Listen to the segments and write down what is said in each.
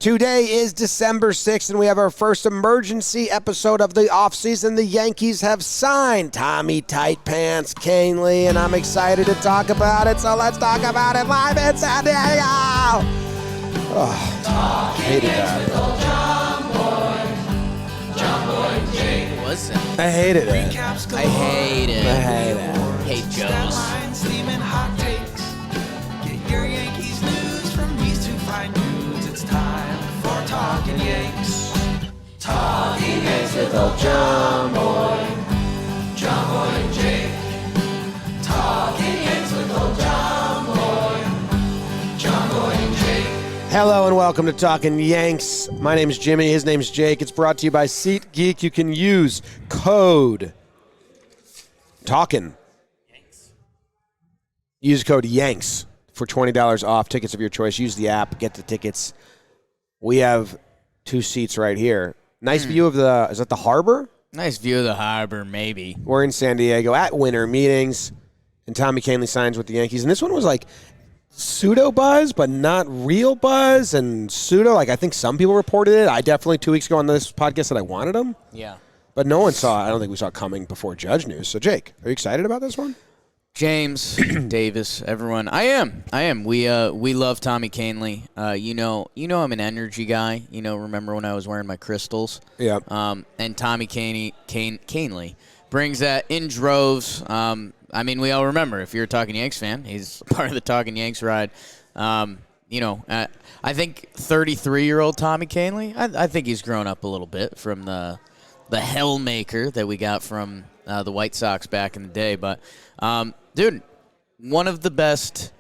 Today is December 6th, and we have our first emergency episode of the offseason. The Yankees have signed Tommy Tight Pants Kahnle, and I'm excited to talk about it, so let's talk about it live in San Diego! Oh, hated that. Listen, I hated it. I hate it. I hate it. Hate Joe's. Get your Yankees news from these two fine dudes. It's time for Talkin' Yanks. Talkin' Yanks with old John Boy. John Boy and Jake. Talkin' Yanks with old John Boy. John Boy and Jake. Hello and welcome to Talkin' Yanks. My name's Jimmy. His name's Jake. It's brought to you by SeatGeek. You can use code Talkin'. Use code Yanks for $20 off tickets of your choice. Use the app. Get the tickets. We have two seats right here. Nice view of the, is that the harbor? Nice view of the harbor, maybe. We're in San Diego at winter meetings, and Tommy Kahnle signs with the Yankees. And this one was like pseudo buzz, but not real buzz, and pseudo. Like I think some people reported it. I definitely 2 weeks ago on this podcast said I wanted him. Yeah. But no one saw it. I don't think we saw it coming before Judge News. So, Jake, are you excited about this one? James, Davis, everyone. I am. We love Tommy Kahnle. You know I'm an energy guy. Remember when I was wearing my crystals? Yeah. And Tommy Kahnle brings that in droves. We all remember, if you're a Talkin' Yanks fan, he's part of the Talkin' Yanks ride. I think 33-year-old Tommy Kahnle, I think he's grown up a little bit from the Hellmaker that we got from the White Sox back in the day. But, dude, one of the best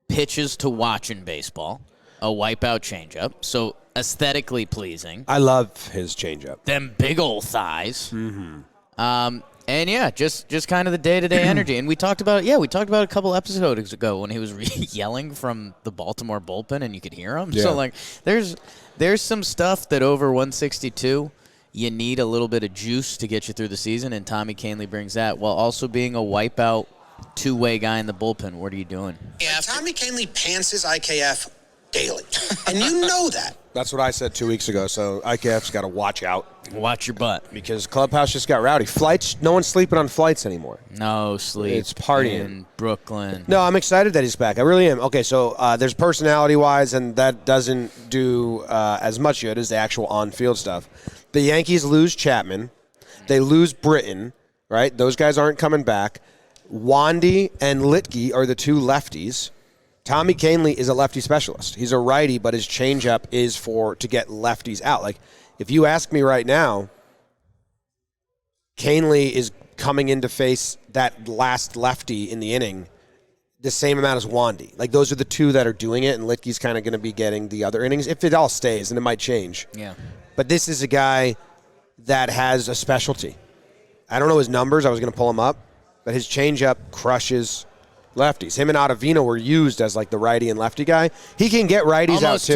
pitches to watch in baseball, a wipeout changeup. So aesthetically pleasing. I love his changeup. Them big old thighs. Mm-hmm. And yeah, just kind of the day-to-day energy. And we talked about it a couple episodes ago when he was yelling from the Baltimore bullpen and you could hear him. Yeah. So like there's some stuff that over 162 you need a little bit of juice to get you through the season, and Tommy Kahnle brings that while also being a wipeout two-way guy in the bullpen. What are you doing? Yeah, Tommy Kahnle pants his IKF daily, and you know that. That's what I said 2 weeks ago, so IKF's got to watch out. Watch your butt. Because Clubhouse just got rowdy. Flights, no one's sleeping on flights anymore. No sleep. It's partying. In Brooklyn. No, I'm excited that he's back. I really am. Okay, so there's personality-wise, and that doesn't do as much good as the actual on-field stuff. The Yankees lose Chapman. They lose Britton, right? Those guys aren't coming back. Wandy and Litke are the two lefties. Tommy Kahnle is a lefty specialist. He's a righty, but his changeup is to get lefties out. Like, if you ask me right now, Kahnle is coming in to face that last lefty in the inning the same amount as Wandy. Like, those are the two that are doing it, and Litke's kind of going to be getting the other innings. If it all stays, and it might change. Yeah. But this is a guy that has a specialty. I don't know his numbers. I was going to pull him up. But his changeup crushes lefties. Him and Ottavino were used as like the righty and lefty guy. He can get righties out too.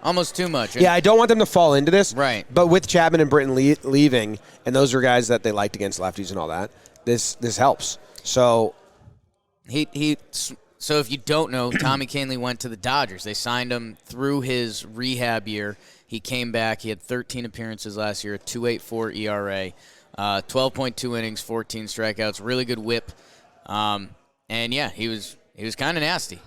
Almost too much. Yeah, I don't want them to fall into this. Right. But with Chapman and Britton leaving, and those are guys that they liked against lefties and all that, this helps. So So if you don't know, Tommy Kahnle went to the Dodgers. They signed him through his rehab year. He came back. He had 13 appearances last year, a 2.84 ERA, 12.2 innings, 14 strikeouts, really good whip. And yeah, he was kind of nasty.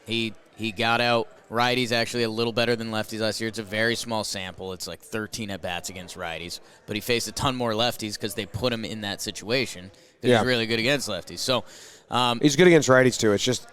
He got out righties actually a little better than lefties last year. It's a very small sample. It's like 13 at-bats against righties. But he faced a ton more lefties because they put him in that situation. He's really good against lefties. So he's good against righties too. It's just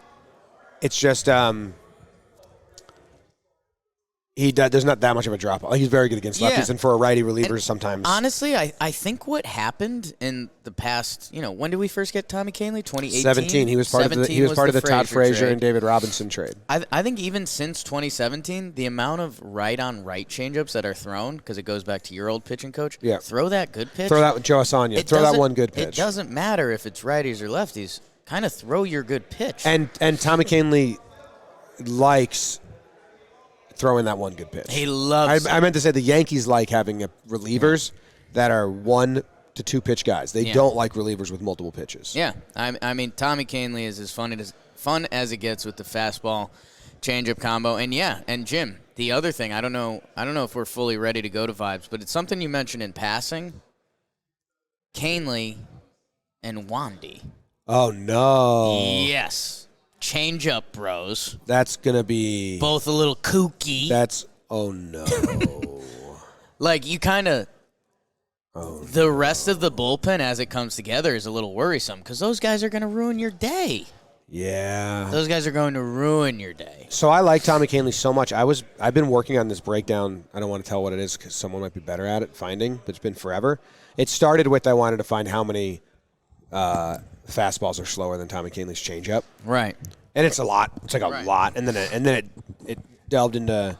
there's not that much of a drop off. He's very good against lefties, and for a righty reliever, sometimes. Honestly, I think what happened in the past, when did we first get Tommy Kahnle? 2018. 17. He was part of the Todd Frazier and David Robinson trade. I think even since 2017, the amount of right-on-right changeups that are thrown, because it goes back to your old pitching coach. Yeah. Throw that good pitch. Throw that Joe Asanya. Throw that one good pitch. It doesn't matter if it's righties or lefties. Kind of throw your good pitch. And Tommy Kahnle likes throwing that one good pitch. He loves I meant to say the Yankees like having relievers that are 1 to 2 pitch guys. They don't like relievers with multiple pitches. Yeah. I mean, Tommy Kahnle is as fun as it gets with the fastball. changeup combo. And Jim, the other thing, I don't know if we're fully ready to go to vibes, but it's something you mentioned in passing. Kahnle and Wandy. Oh, no. Yes. Changeup bros. That's going to be... Both a little kooky. Oh, no. Like, you kind of... The rest of the bullpen, as it comes together, is a little worrisome because those guys are going to ruin your day. Yeah. Those guys are going to ruin your day. So I like Tommy Kahnle so much. I've been working on this breakdown. I don't want to tell what it is because someone might be better at it finding, but it's been forever. It started with I wanted to find how many fastballs are slower than Tommy Kahnle's changeup. Right. And it's a lot. It's like a lot. And then it delved into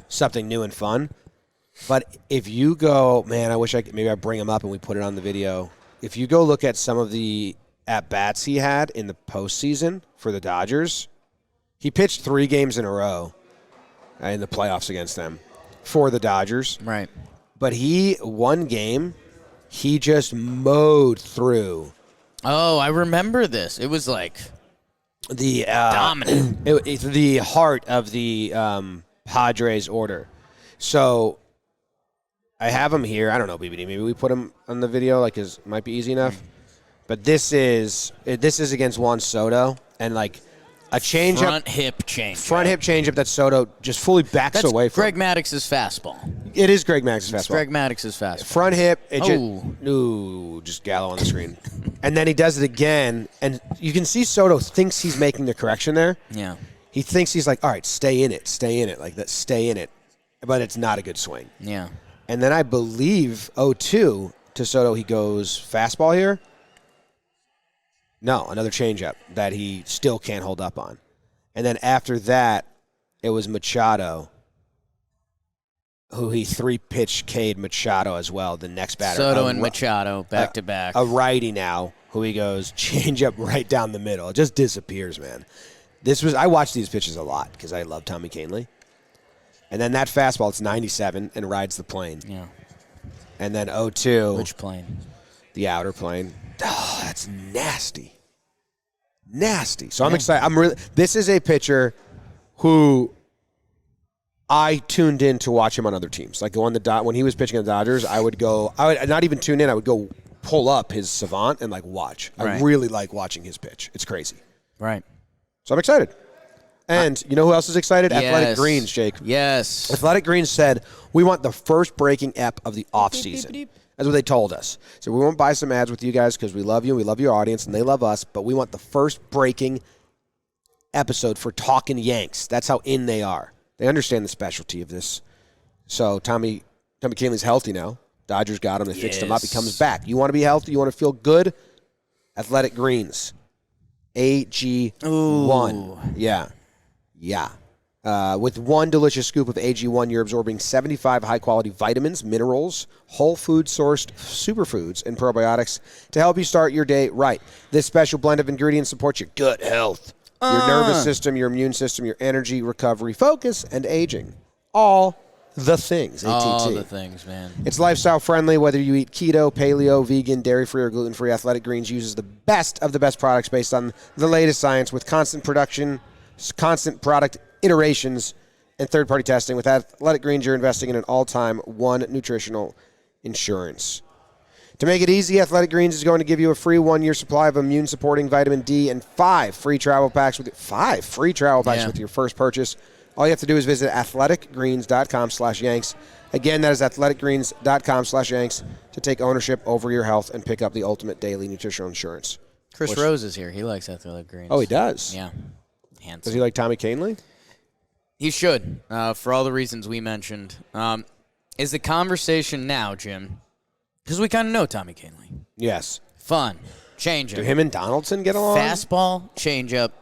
something new and fun. But if you go, man, I wish maybe I bring him up and we put it on the video. If you go look at some of the at-bats he had in the postseason for the Dodgers, he pitched 3 games in a row in the playoffs against them for the Dodgers. Right. But one game, he just mowed through. Oh, I remember this. It was like the dominant. It's the heart of the Padres order. So I have him here. I don't know, BBD. Maybe we put him on the video, like, it might be easy enough. But this is against Juan Soto, and like a changeup, front hip changeup that Soto just fully backs away from. Greg Maddox's fastball. It is Greg Maddox's fastball. Greg Maddox's fastball. Front hip. Just Gallo on the screen, and then he does it again, and you can see Soto thinks he's making the correction there. Yeah. He thinks he's like, all right, stay in it, like that, stay in it, but it's not a good swing. Yeah. And then I believe 0-2 to Soto, he goes fastball here. No, another changeup that he still can't hold up on. And then after that, it was Machado, who he 3-pitch K'd Machado as well, the next batter. Soto and Machado back-to-back. A righty now, who he goes changeup right down the middle. It just disappears, man. I watched these pitches a lot because I love Tommy Kahnle. And then that fastball, it's 97 and rides the plane. Yeah. And then 0-2. Which plane? The outer plane. Oh, that's nasty. Nasty. So I'm excited. This is a pitcher who I tuned in to watch him on other teams. Like when he was pitching on the Dodgers, I would not even tune in. I would go pull up his Savant and like watch. I really like watching his pitch. It's crazy. Right. So I'm excited. And you know who else is excited? Yes. Athletic Greens, Jake. Yes. Athletic Greens said, we want the first breaking ep of the offseason. That's what they told us. So we won't buy some ads with you guys because we love you, we love your audience, and they love us, but we want the first breaking episode for Talkin' Yanks. That's how in they are. They understand the specialty of this. So Tommy Kahnle's healthy now. Dodgers got him. They fixed him up. He comes back. You want to be healthy? You want to feel good? Athletic Greens. AG1. Ooh. Yeah. With one delicious scoop of AG1, you're absorbing 75 high-quality vitamins, minerals, whole food-sourced superfoods, and probiotics to help you start your day right. This special blend of ingredients supports your gut health, your nervous system, your immune system, your energy, recovery, focus, and aging. All the things, ATT. All the things, man. It's lifestyle-friendly, whether you eat keto, paleo, vegan, dairy-free, or gluten-free. Athletic Greens uses the best of the best products based on the latest science with constant product iterations and third-party testing. With Athletic Greens, you're investing in an all-time one nutritional insurance. To make it easy, Athletic Greens is going to give you a free 1-year supply of immune-supporting vitamin D and 5 free travel packs with your first purchase. All you have to do is visit athleticgreens.com/Yanks. Again, that is athleticgreens.com/Yanks to take ownership over your health and pick up the ultimate daily nutritional insurance. Chris Rose is here. He likes Athletic Greens. Oh, he does? Yeah. Handsome. Does he like Tommy Kahnle? He should, for all the reasons we mentioned. Is the conversation now, Jim, because we kind of know Tommy Kahnle. Yes. Fun. Changeup. Do him and Donaldson get along? Fastball, changeup,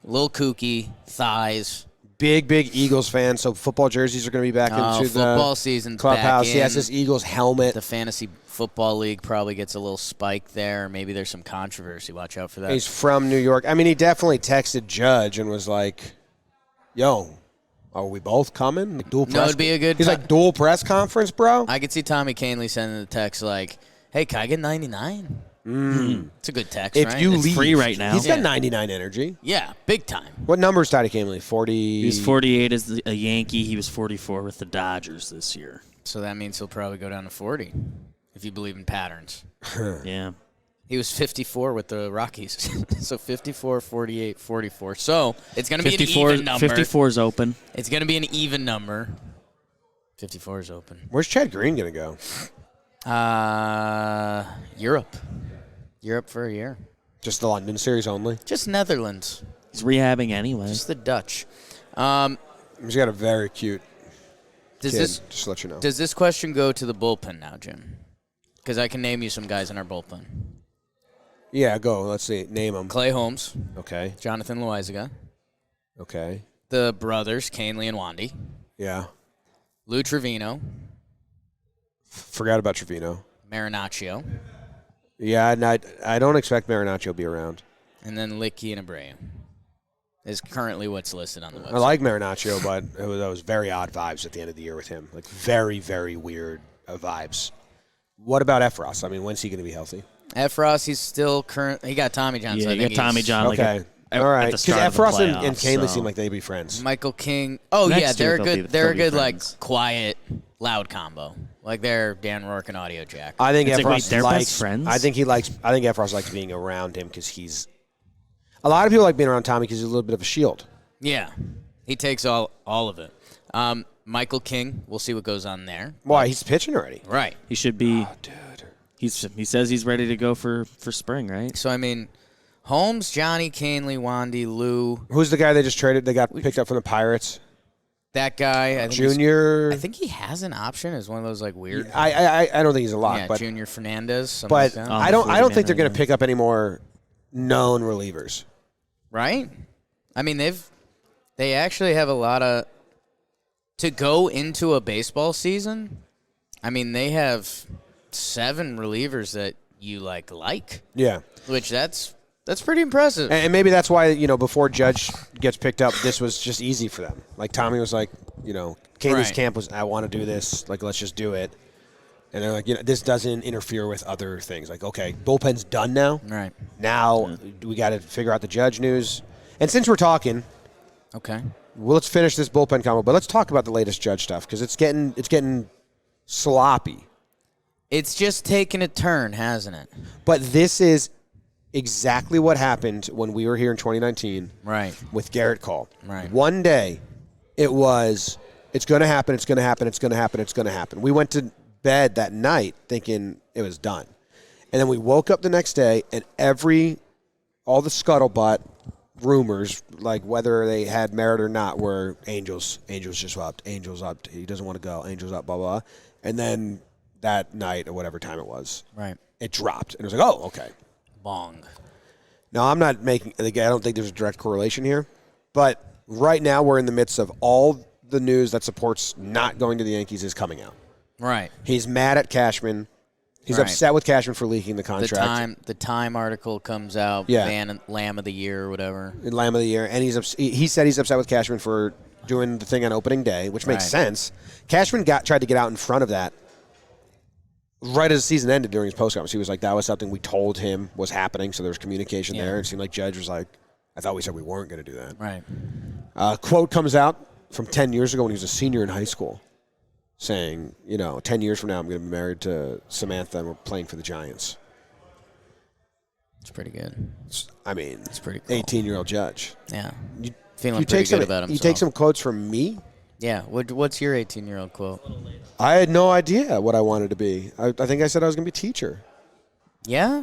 little kooky, thighs. Big Eagles fan, so football jerseys are going to be back into the football season's clubhouse. back He has in. this Eagles helmet. The fantasy football league probably gets a little spike there. Maybe there's some controversy. Watch out for that. He's from New York. I mean, he definitely texted Judge and was like, yo, are we both coming? Like dual press. No, it'd be a good. He's like, dual press conference, bro? I could see Tommy Kahnle sending the text like, hey, can I get 99? It's a good text, If right? you It's leave, free right now. He's got Yeah. 99 energy. Yeah, big time. What number is Tommy Kahnle? 40. He was 48 as a Yankee. He was 44 with the Dodgers this year. So that means he'll probably go down to 40 if you believe in patterns. Yeah. He was 54 with the Rockies. So 54, 48, 44. So it's going to be an even number. 54 is open. It's going to be an even number. 54 is open. Where's Chad Green going to go? Europe. Europe for a year. Just the London series only? Just Netherlands. He's rehabbing anyway. Just the Dutch. He's got a very cute Does kid, this just to let you know. does this question go to the bullpen now, Jim? Because I can name you some guys in our bullpen. Yeah, go. Let's see. Name them. Clay Holmes, Okay. Jonathan Loizaga, Okay. the brothers, Kahnle and Wandy, Yeah. Lou Trevino, Forgot about Trevino. Marinaccio, Yeah, and I don't expect Marinaccio to be around. and then Licky and Abreu is currently what's listed on the website. I like Marinaccio, but that was very odd vibes at the end of the year with him. Like, very, very weird vibes. What about Efros? I mean, when's he going to be healthy? Efros, he's still current. He got Tommy John. so Yeah, I you think got Tommy he's- John. Okay. At All right. the Because start of the Efros and playoffs, Kahnle so. seem like they'd be friends. Michael King. Oh Next yeah, year they're a they'll good. be- They're they'll a be good like friends. quiet, loud combo. Like they're Dan Rourke and Audio Jack. I think It's like, wait, Efros they're likes. best friends? I think Efros likes being around him because he's. A lot of people like being around Tommy because he's a little bit of a shield. Yeah, he takes all of it. Michael King. We'll see what goes on there. Why? He's pitching already. Right. He should be. Dude. He says he's ready to go for spring, right? So I mean, Holmes, Johnny, Kahnle, Wandy, Lou, Who's the guy they just traded? They got picked up from the Pirates. that guy. I think he's- Junior. I think he has an option as one of those like weird. I don't think he's a lock, Yeah, but Junior Fernandez. something but like that. I don't 40 think they're man going right to pick up any more known relievers. Right? I mean, they actually have a lot of to go into a baseball season. I mean, they have 7 relievers that you like, Yeah. which that's pretty impressive. And maybe that's why, before Judge gets picked up, this was just easy for them. Like, Tommy was like, Kahnle's Right. camp was, I want to do this. Like, let's just do it. And they're like, this doesn't interfere with other things. Like, okay, bullpen's done now. Right. Now we got to figure out the Judge news. And since we're talking, Okay. well, let's finish this bullpen combo. But let's talk about the latest Judge stuff because it's getting sloppy. It's just taken a turn, hasn't it? But this is exactly what happened when we were here in 2019 Right. with Garrett Cole. Right. One day, it was, it's going to happen, it's going to happen, it's going to happen, it's going to happen. We went to bed that night thinking it was done. And then we woke up the next day, and all the scuttlebutt rumors, like whether they had merit or not, were Angels just upped, Angels upped, he doesn't want to go, Angels up, blah, blah. And then that night, or whatever time it was, Right. it dropped. And it was like, oh, okay. Bong. Now, I'm not making – I don't think there's a direct correlation here. But right now we're in the midst of all the news that supports not going to the Yankees is coming out. Right. He's mad at Cashman. He's Right. upset with Cashman for leaking the contract. The Time article comes out. Yeah. Lamb of the Year or whatever. In Lamb of the Year. And he said he's upset with Cashman for doing the thing on opening day, which makes Right. sense. Cashman tried to get out in front of that right as the season ended during his post conference. He was like, that was something we told him was happening, so there was communication there. It seemed like Judge was like, I thought we said we weren't going to do that. Right. Quote comes out from 10 years ago when he was a senior in high school saying, 10 years from now I'm going to be married to Samantha and we're playing for the Giants. It's pretty good. I mean, It's pretty cool. 18-year-old Judge. Yeah. You, Feeling you pretty take good some, about himself. You take some quotes from me? Yeah. What's your 18-year-old quote? I had no idea what I wanted to be. I think I said I was going to be a teacher. Yeah?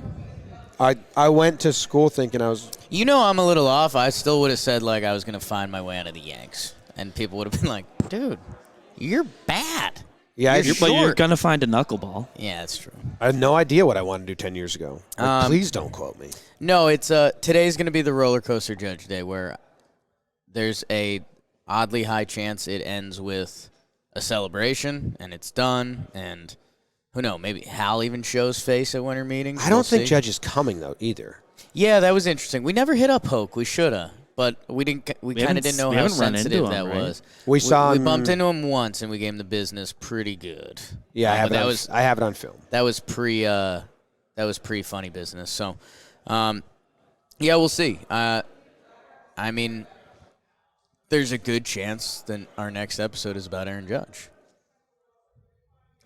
I went to school thinking I was... I'm a little off. I still would have said, like, I was going to find my way out of the Yanks. And people would have been like, dude, you're bad. Yeah, But you're going to find a knuckleball. Yeah, that's true. I had no idea what I wanted to do 10 years ago. Please don't quote me. No, it's today's going to be the roller coaster Judge Day where there's a oddly high chance it ends with a celebration and it's done. And who knows, maybe Hal even shows face at winter meetings. I don't We'll think see. Judge is coming, though, either. Yeah, that was interesting. We never hit up Hoke. We shoulda, but we didn't. We kind haven't- of didn't know we how haven't run into sensitive him, that right? was. We saw We him- bumped into him once, and we gave him the business pretty good. Yeah, but I have it on film. that was pre pretty funny business. So, yeah, we'll see. I mean, there's a good chance that our next episode is about Aaron Judge.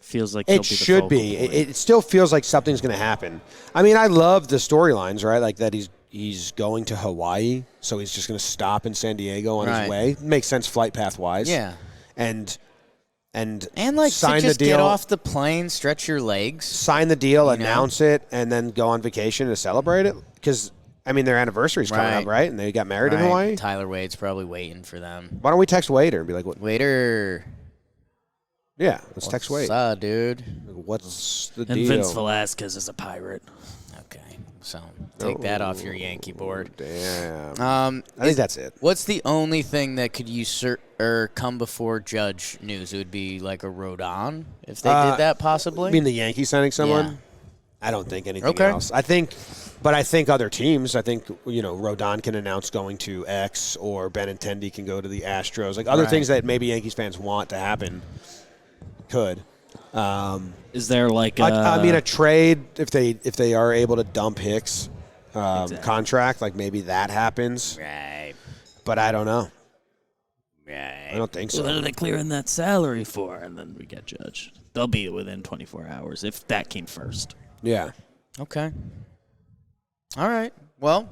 Feels like he'll It be the should focal be. point. It still feels like something's going to happen. I mean, I love the storylines, right? Like that he's going to Hawaii, so he's just going to stop in San Diego on Right. his way. Makes sense flight path wise. Yeah. And like sign to just the deal, get off the plane, stretch your legs. sign the deal, know? announce it, and then go on vacation to celebrate it. Because I mean, their anniversary's coming up, right? And they got married in Right. Hawaii. Tyler Wade's probably waiting for them. Why don't we text Wader and be like, "What?" Waiter. Yeah, let's text Wade. What's up, dude? What's the And deal? Vince Velasquez is a pirate. Okay, so take that off your Yankee board. Damn. I think that's it. What's the only thing that could usurp or come before Judge news? It would be like a Rodon if they did that, possibly. You mean the Yankees signing someone? Yeah. I don't think anything Okay. else. I think other teams. I think Rodon can announce going to X, or Benintendi can go to the Astros. Like other Right. things that maybe Yankees fans want to happen could. Is there like I mean, a trade if they are able to dump Hicks contract, like maybe that happens. Right. But I don't know. I Right. don't think So what so. are they clearing that salary for? And then we get Judge. They'll be within 24 hours if that came first. Yeah. Okay. All right. Well,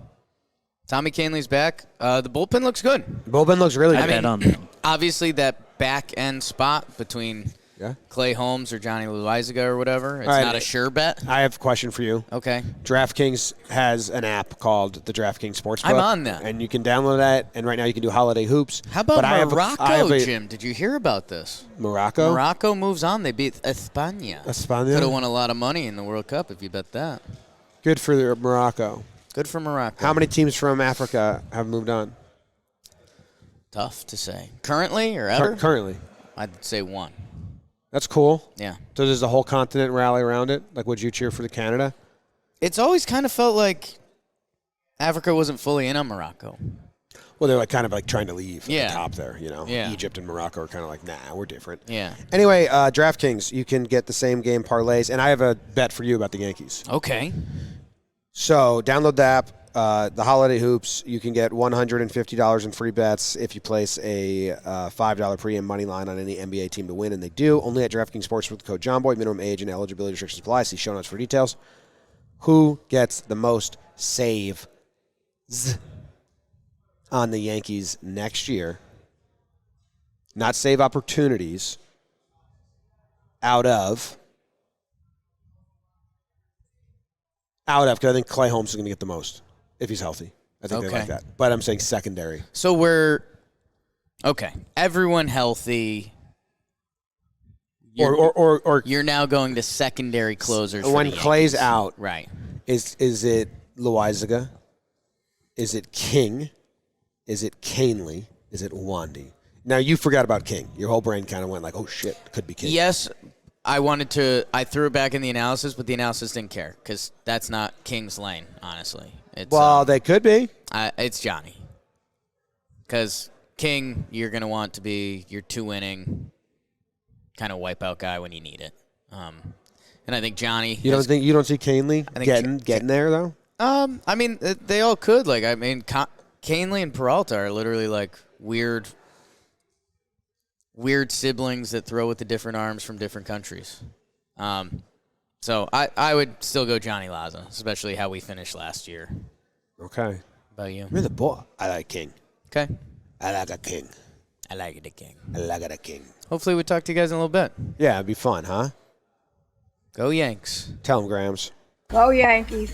Tommy Kahnle's back. The bullpen looks good. Bullpen looks really I good. bet on them. Obviously, that back end spot between Yeah. Clay Holmes or Johnny Loizaga or whatever, it's All right. not a sure bet. I have a question for you. Okay. DraftKings has an app called the DraftKings Sportsbook. I'm on that. And you can download that, and right now you can do holiday hoops. How about But I have Morocco, Jim? Did you hear about this? Morocco? Morocco moves on. They beat España. España? Could have won a lot of money in the World Cup if you bet that. Good for Morocco. Good for Morocco. How many teams from Africa have moved on? Tough to say. Currently or ever? Currently. I'd say one. That's cool. Yeah. So does the whole continent rally around it? Like, would you cheer for the Canada? It's always kind of felt like Africa wasn't fully in on Morocco. Well, they're like kind of like trying to leave at Yeah. the top there, Yeah. Egypt and Morocco are kind of like, nah, we're different. Yeah. Anyway, DraftKings, you can get the same game parlays, and I have a bet for you about the Yankees. Okay. So download the app, the Holiday Hoops. You can get $150 in free bets if you place a $5 pregame money line on any NBA team to win, and they do. Only at DraftKings Sports with the code JOHNBOY. Minimum age and eligibility restrictions apply. See show notes for details. Who gets the most saves on the Yankees next year? Not save opportunities. Out of, because I think Clay Holmes is going to get the most if he's healthy. I think they Okay. like that. But I'm saying secondary. So we're okay. Everyone healthy. Or You're now going to secondary closers. for when the Clay's Yankees. out, Right. is it Loizaga? Is it King? Is it Kahnle? Is it Wandy? Now, you forgot about King. Your whole brain kind of went like, oh, shit, could be King. Yes, I threw it back in the analysis, but the analysis didn't care because that's not King's lane, honestly. It's, Well, they could be. it's Johnny. Because King, you're going to want to be your 2-inning kind of wipeout guy when you need it. And I think Johnny. You don't see Kahnle think getting there, though? I mean, they all could. Like, I mean, Kahnle and Peralta are literally like weird siblings that throw with the different arms from different countries. So I would still go Johnny Laza, especially how we finished last year. Okay. About you? You're the boy. I like King. Okay. I like a King. I like it, the King. I like a King. Hopefully we talk to you guys in a little bit. Yeah, it'd be fun, huh? Go Yanks. Tell him, Grams. Go Yankees.